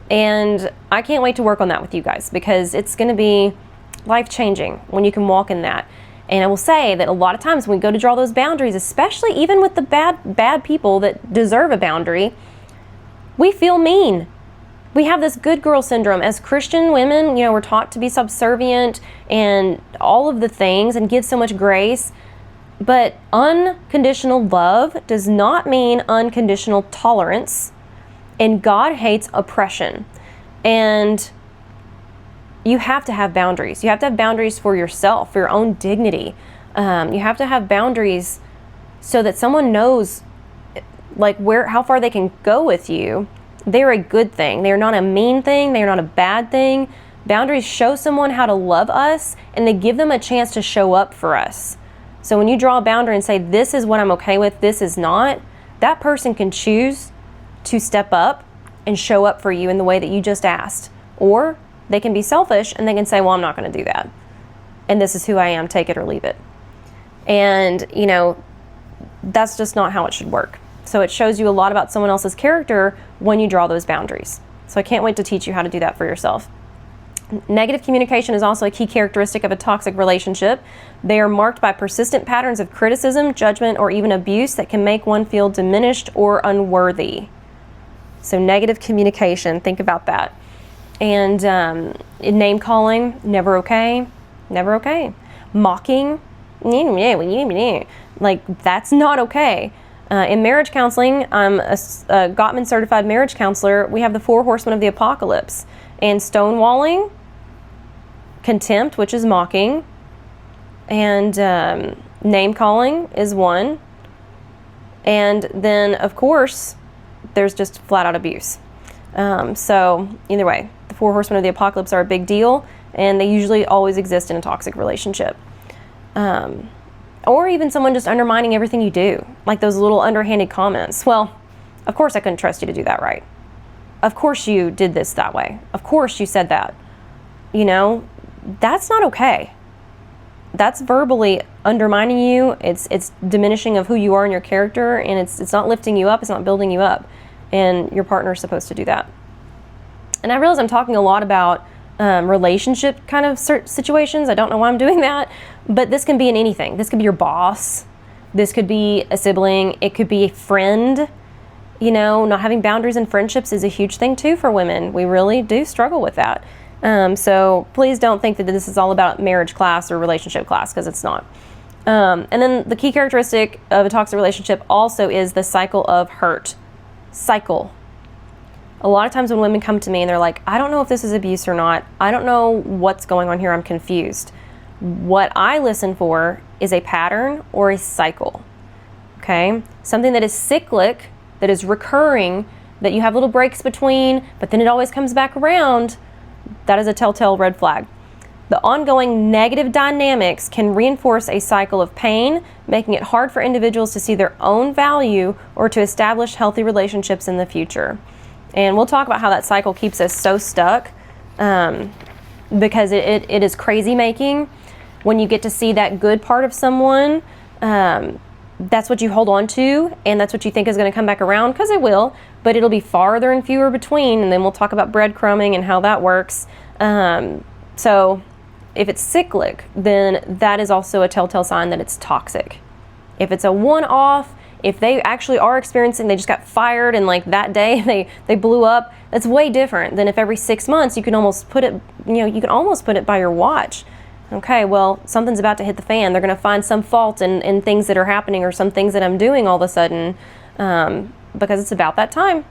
A: And I can't wait to work on that with you guys, because it's going to be life-changing when you can walk in that. And I will say that a lot of times when we go to draw those boundaries, especially even with the bad people that deserve a boundary, we feel mean. We have this good girl syndrome. As Christian women, you know, we're taught to be subservient and all of the things and give so much grace. But unconditional love does not mean unconditional tolerance. And God hates oppression. And you have to have boundaries. You have to have boundaries for yourself, for your own dignity. You have to have boundaries so that someone knows like how far they can go with you. They're a good thing. They're not a mean thing. They're not a bad thing. Boundaries show someone how to love us, and they give them a chance to show up for us. So when you draw a boundary and say, this is what I'm okay with, this is not, that person can choose to step up and show up for you in the way that you just asked. Or they can be selfish and they can say, well, I'm not going to do that. And this is who I am, take it or leave it. And, you know, that's just not how it should work. So it shows you a lot about someone else's character when you draw those boundaries. So I can't wait to teach you how to do that for yourself. Negative communication is also a key characteristic of a toxic relationship. They are marked by persistent patterns of criticism, judgment, or even abuse that can make one feel diminished or unworthy. So negative communication, think about that. And name calling, never okay, never okay. Mocking, like that's not okay. In marriage counseling, I'm a Gottman certified marriage counselor. We have the 4 horsemen of the apocalypse. And stonewalling, contempt, which is mocking, and Name calling is one. And then, of course, there's just flat out abuse. So either way, the 4 horsemen of the apocalypse are a big deal, and they usually always exist in a toxic relationship. Or even someone just undermining everything you do, like those little underhanded comments. Well, of course I couldn't trust you to do that right. Of course you did this that way. Of course you said that. You know, that's not okay. That's verbally undermining you. It's diminishing of who you are and your character, and it's not lifting you up. It's not building you up, and your partner's supposed to do that. And I realize I'm talking a lot about relationship kind of situations. I don't know why I'm doing that, but this can be in anything. This could be your boss. This could be a sibling. It could be a friend. You know, not having boundaries in friendships is a huge thing too for women. We really do struggle with that. So please don't think that this is all about marriage class or relationship class, because it's not. And then the key characteristic of a toxic relationship also is the cycle of hurt. Cycle. A lot of times when women come to me and they're like, I don't know if this is abuse or not. I don't know what's going on here. I'm confused. What I listen for is a pattern or a cycle. Okay? Something that is cyclic, that is recurring, that you have little breaks between, but then it always comes back around. That is a telltale red flag. The ongoing negative dynamics can reinforce a cycle of pain, making it hard for individuals to see their own value or to establish healthy relationships in the future. And we'll talk about how that cycle keeps us so stuck, because it is crazy making. When you get to see that good part of someone, that's what you hold on to, and that's what you think is going to come back around, because it will, but it'll be farther and fewer between. And then we'll talk about breadcrumbing and how that works. So if it's cyclic, then that is also a telltale sign that it's toxic. If it's a one-off, if they actually are experiencing, they just got fired and like that day they blew up, that's way different than if every 6 months you can almost put it, you can almost put it by your watch. Okay, well, something's about to hit the fan. They're going to find some fault in things that are happening, or some things that I'm doing all of a sudden, because it's about that time.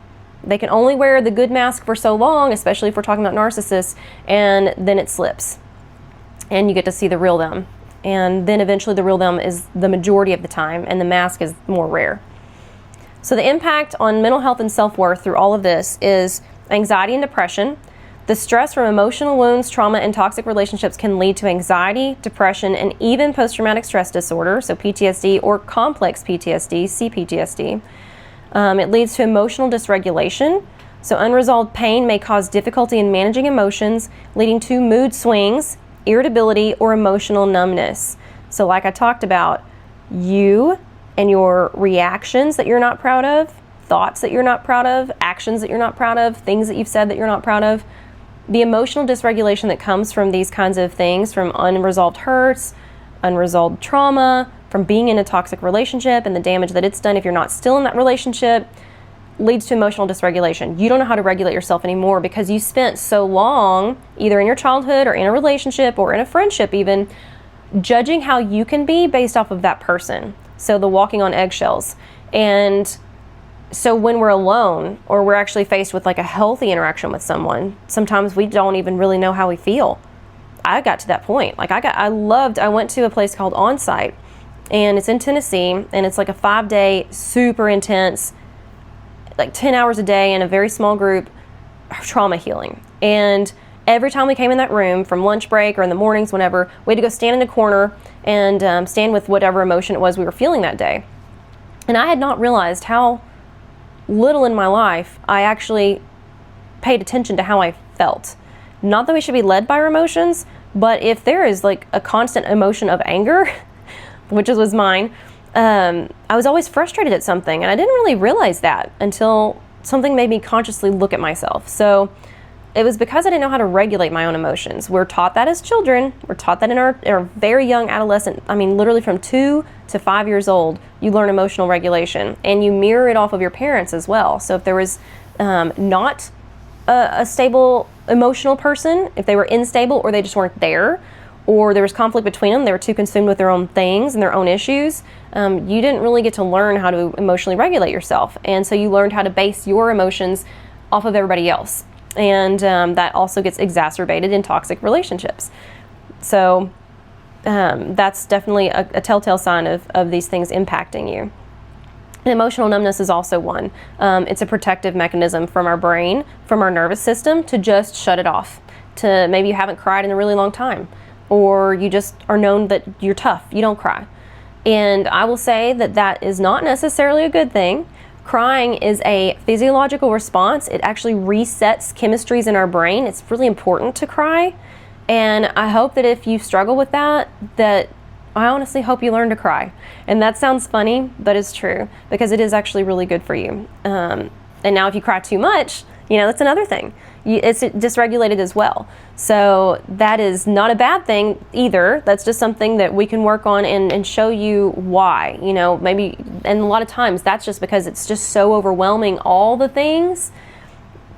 A: They can only wear the good mask for so long, especially if we're talking about narcissists, and then it slips. And you get to see the real them. And then eventually the real them is the majority of the time, and the mask is more rare. So the impact on mental health and self-worth through all of this is anxiety and depression. The stress from emotional wounds, trauma, and toxic relationships can lead to anxiety, depression, and even post-traumatic stress disorder, so PTSD or complex PTSD, CPTSD. It leads to emotional dysregulation. So unresolved pain may cause difficulty in managing emotions, leading to mood swings, irritability, or emotional numbness. So like I talked about, you and your reactions that you're not proud of, thoughts that you're not proud of, actions that you're not proud of, things that you've said that you're not proud of, the emotional dysregulation that comes from these kinds of things, from unresolved hurts, unresolved trauma, from being in a toxic relationship and the damage that it's done if you're not still in that relationship, leads to emotional dysregulation. You don't know how to regulate yourself anymore because you spent so long, either in your childhood or in a relationship or in a friendship even, judging how you can be based off of that person. So the walking on eggshells. And so when we're alone, or we're actually faced with like a healthy interaction with someone, sometimes we don't even really know how we feel. I got to that point. Like I went to a place called Onsite, and it's in Tennessee, and it's like a 5-day, super intense, like 10 hours a day in a very small group, trauma healing. And every time we came in that room, from lunch break or in the mornings, whenever, we had to go stand in a corner and stand with whatever emotion it was we were feeling that day. And I had not realized how little in my life I actually paid attention to how I felt. Not that we should be led by our emotions, but if there is like a constant emotion of anger, which was mine, I was always frustrated at something, and I didn't really realize that until something made me consciously look at myself. So it was because I didn't know how to regulate my own emotions. We're taught that as children. We're taught that in our very young adolescent. I mean, literally from 2 to 5 years old, you learn emotional regulation, and you mirror it off of your parents as well. So if there was not a stable emotional person, if they were unstable or they just weren't there, or there was conflict between them, they were too consumed with their own things and their own issues, you didn't really get to learn how to emotionally regulate yourself. And so you learned how to base your emotions off of everybody else. And that also gets exacerbated in toxic relationships. So that's definitely a telltale sign of these things impacting you. And emotional numbness is also one. It's a protective mechanism from our brain, from our nervous system, to just shut it off. To maybe you haven't cried in a really long time, or you just are known that you're tough, you don't cry. And I will say that that is not necessarily a good thing. Crying is a physiological response. It actually resets chemistries in our brain. It's really important to cry. And I hope that if you struggle with that I honestly hope you learn to cry. And that sounds funny, but it's true, because it is actually really good for you. And now if you cry too much, that's another thing. It's dysregulated as well. So that is not a bad thing either. That's just something that we can work on and show you why. Maybe, and a lot of times that's just because it's just so overwhelming, all the things,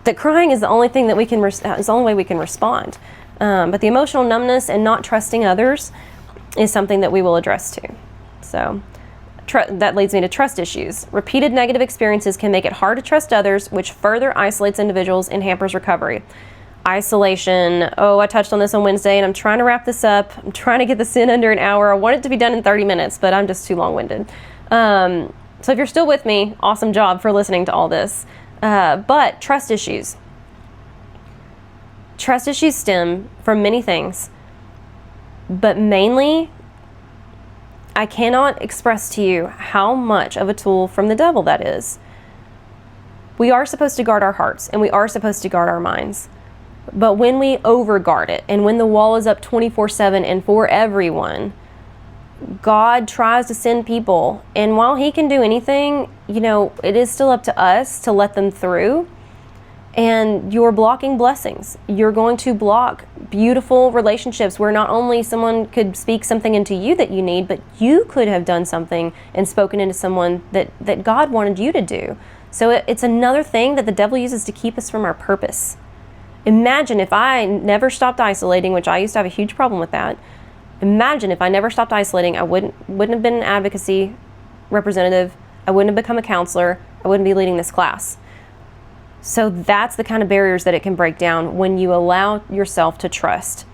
A: that crying is the only thing that is the only way we can respond. But the emotional numbness and not trusting others is something that we will address too. So that leads me to trust issues. Repeated negative experiences can make it hard to trust others, which further isolates individuals and hampers recovery. Isolation. Oh, I touched on this on Wednesday, and I'm trying to wrap this up. I'm trying to get this in under an hour. I want it to be done in 30 minutes, but I'm just too long-winded. So if you're still with me, awesome job for listening to all this. But trust issues. Trust issues stem from many things, but mainly, I cannot express to you how much of a tool from the devil that is. We are supposed to guard our hearts, and we are supposed to guard our minds. But when we overguard it, and when the wall is up 24/7 and for everyone, God tries to send people. And while he can do anything, it is still up to us to let them through. And you're blocking blessings. You're going to block beautiful relationships where not only someone could speak something into you that you need, but you could have done something and spoken into someone that God wanted you to do. So it's another thing that the devil uses to keep us from our purpose. Imagine if I never stopped isolating, which I used to have a huge problem with that. Imagine if I never stopped isolating, I wouldn't have been an advocacy representative. I wouldn't have become a counselor. I wouldn't be leading this class. So that's the kind of barriers that it can break down when you allow yourself to trust.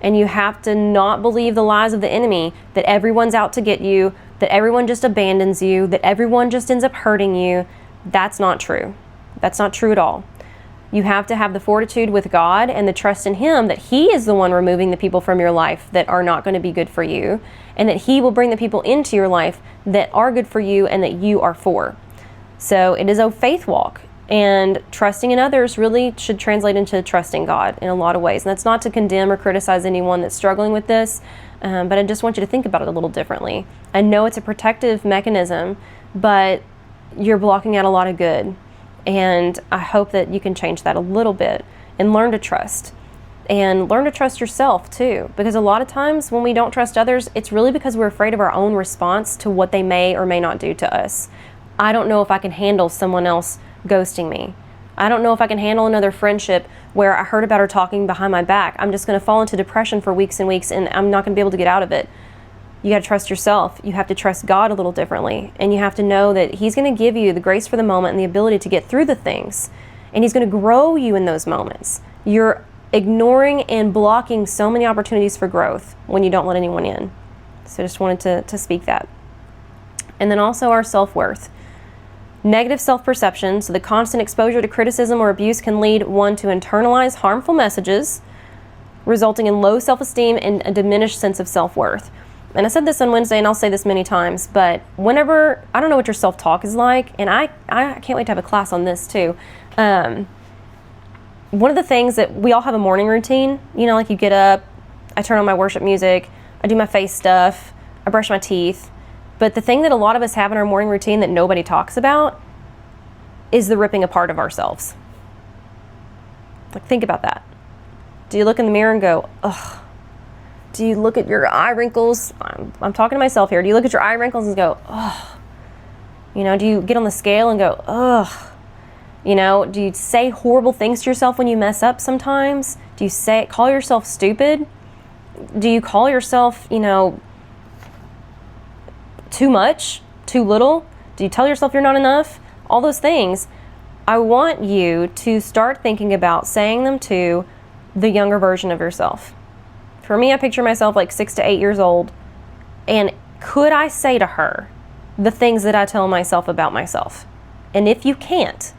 A: And you have to not believe the lies of the enemy, that everyone's out to get you, that everyone just abandons you, that everyone just ends up hurting you. That's not true. That's not true at all. You have to have the fortitude with God and the trust in him that he is the one removing the people from your life that are not going to be good for you, and that he will bring the people into your life that are good for you and that you are for. So it is a faith walk. And trusting in others really should translate into trusting God in a lot of ways. And that's not to condemn or criticize anyone that's struggling with this, but I just want you to think about it a little differently. I know it's a protective mechanism, but you're blocking out a lot of good. And I hope that you can change that a little bit and learn to trust. And learn to trust yourself too. Because a lot of times when we don't trust others, it's really because we're afraid of our own response to what they may or may not do to us. I don't know if I can handle someone else ghosting me. I don't know if I can handle another friendship where I heard about her talking behind my back. I'm just going to fall into depression for weeks and weeks, and I'm not going to be able to get out of it. You got to trust yourself. You have to trust God a little differently, and you have to know that he's going to give you the grace for the moment and the ability to get through the things, and he's going to grow you in those moments. You're ignoring and blocking so many opportunities for growth when you don't let anyone in. So I just wanted to speak that. And then also our self-worth. Negative self-perception, so the constant exposure to criticism or abuse can lead one to internalize harmful messages, resulting in low self-esteem and a diminished sense of self-worth. And I said this on Wednesday, and I'll say this many times, but whenever, I don't know what your self-talk is like, and I can't wait to have a class on this too. One of the things that we all have a morning routine, like you get up, I turn on my worship music, I do my face stuff, I brush my teeth. But the thing that a lot of us have in our morning routine that nobody talks about is the ripping apart of ourselves. Like, think about that. Do you look in the mirror and go, ugh? Do you look at your eye wrinkles? I'm talking to myself here. Do you look at your eye wrinkles and go, ugh? Do you get on the scale and go, ugh? Do you say horrible things to yourself when you mess up sometimes? Do you call yourself stupid? Do you call yourself, too much, too little? Do you tell yourself you're not enough? All those things. I want you to start thinking about saying them to the younger version of yourself. For me, I picture myself like 6 to 8 years old. And could I say to her the things that I tell myself about myself? And if you can't,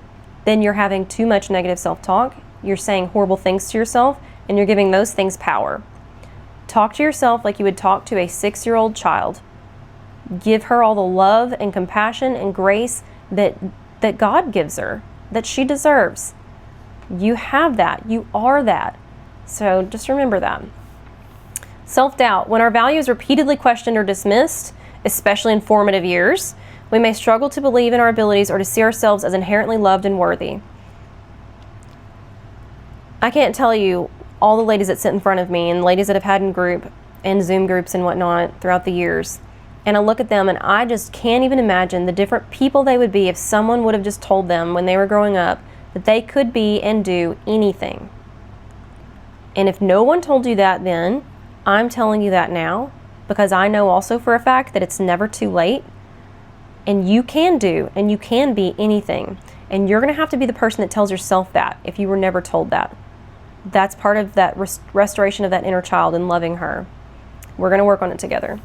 A: then you're having too much negative self-talk. You're saying horrible things to yourself, and you're giving those things power. Talk to yourself like you would talk to a 6-year-old child. Give her all the love and compassion and grace that God gives her, that she deserves. You have that. You are that. So just remember that. Self-doubt. When our value is repeatedly questioned or dismissed, especially in formative years, we may struggle to believe in our abilities or to see ourselves as inherently loved and worthy. I can't tell you all the ladies that sit in front of me and ladies that have had in group and Zoom groups and whatnot throughout the years. And I look at them and I just can't even imagine the different people they would be if someone would have just told them when they were growing up that they could be and do anything. And if no one told you that then, I'm telling you that now, because I know also for a fact that it's never too late. And you can do and you can be anything. And you're going to have to be the person that tells yourself that if you were never told that. That's part of that restoration of that inner child and loving her. We're going to work on it together.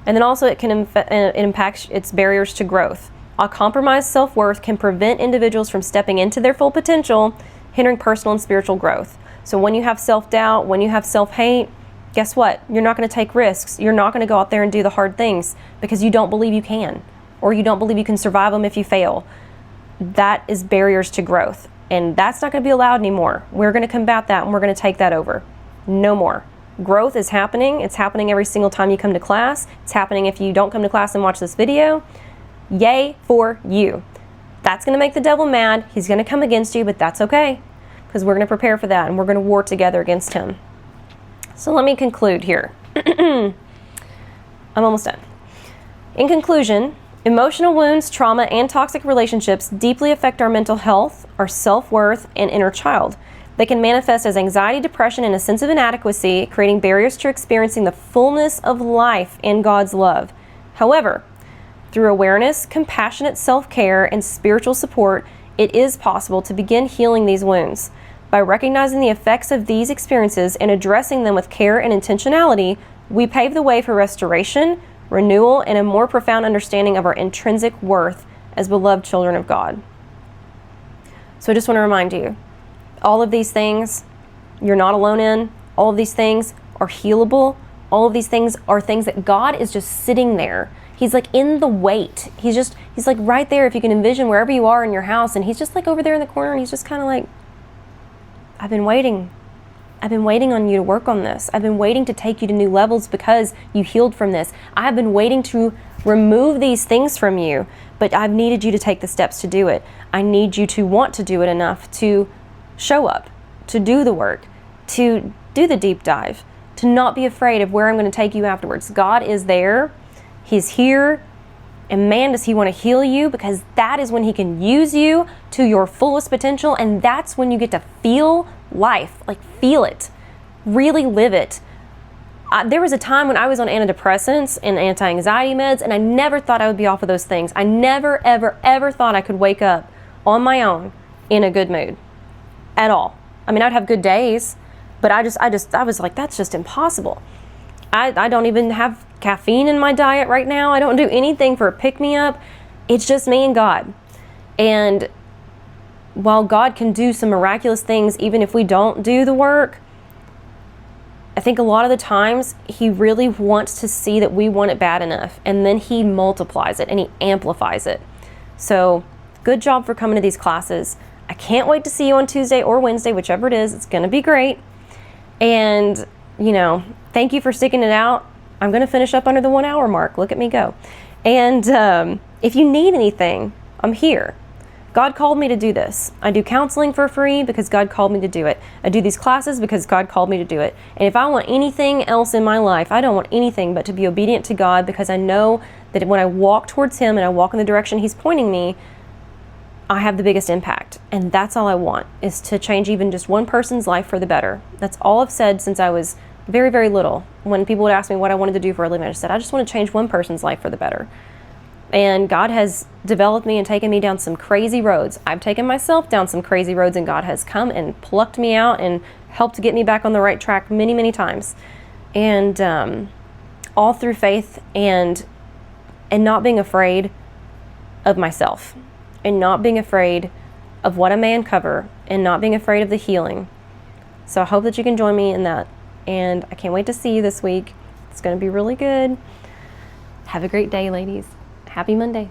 A: And then also it can impact its barriers to growth. A compromised self-worth can prevent individuals from stepping into their full potential, hindering personal and spiritual growth. So when you have self-doubt, when you have self-hate, guess what? You're not going to take risks. You're not going to go out there and do the hard things because you don't believe you can, or you don't believe you can survive them if you fail. That is barriers to growth. And that's not going to be allowed anymore. We're going to combat that and we're going to take that over. No more. Growth is happening. It's happening every single time you come to class. It's happening if you don't come to class and watch this video. Yay for you. That's going to make the devil mad. He's going to come against you, but that's okay because we're going to prepare for that and we're going to war together against him. So let me conclude here. I'm almost done. In conclusion, emotional wounds, trauma, and toxic relationships deeply affect our mental health, our self-worth, and inner child. They can manifest as anxiety, depression, and a sense of inadequacy, creating barriers to experiencing the fullness of life in God's love. However, through awareness, compassionate self-care, and spiritual support, it is possible to begin healing these wounds. By recognizing the effects of these experiences and addressing them with care and intentionality, we pave the way for restoration, renewal, and a more profound understanding of our intrinsic worth as beloved children of God. So I just want to remind you, all of these things you're not alone in. All of these things are healable. All of these things are things that God is just sitting there. He's like in the wait. He's like right there if you can envision wherever you are in your house, and he's just like over there in the corner and he's just kind of like, I've been waiting. I've been waiting on you to work on this. I've been waiting to take you to new levels because you healed from this. I have been waiting to remove these things from you, but I've needed you to take the steps to do it. I need you to want to do it enough to show up, to do the work, to do the deep dive, to not be afraid of where I'm going to take you afterwards. God is there. He's here. And man, does he want to heal you, because that is when he can use you to your fullest potential. And that's when you get to feel life, like feel it, really live it. There was a time when I was on antidepressants and anti-anxiety meds, and I never thought I would be off of those things. I never, ever, ever thought I could wake up on my own in a good mood at all. I mean, I'd have good days, but I was like, that's just impossible. I don't even have caffeine in my diet right now. I don't do anything for a pick-me-up. It's just me and God. And while God can do some miraculous things, even if we don't do the work, I think a lot of the times he really wants to see that we want it bad enough, and then he multiplies it and he amplifies it. So good job for coming to these classes. I can't wait to see you on Tuesday or Wednesday, whichever it is. It's going to be great. And, you know, thank you for sticking it out. I'm going to finish up under the 1 hour mark. Look at me go. And if you need anything, I'm here. God called me to do this. I do counseling for free because God called me to do it. I do these classes because God called me to do it. And if I want anything else in my life, I don't want anything but to be obedient to God, because I know that when I walk towards him and I walk in the direction he's pointing me, I have the biggest impact. And that's all I want, is to change even just one person's life for the better. That's all I've said since I was very, very little. When people would ask me what I wanted to do for a living, I just said, I just want to change one person's life for the better. And God has developed me and taken me down some crazy roads. I've taken myself down some crazy roads, and God has come and plucked me out and helped get me back on the right track many, many times. And all through faith and not being afraid of myself, and not being afraid of what I may uncover, and not being afraid of the healing. So I hope that you can join me in that. And I can't wait to see you this week. It's going to be really good. Have a great day, ladies. Happy Monday.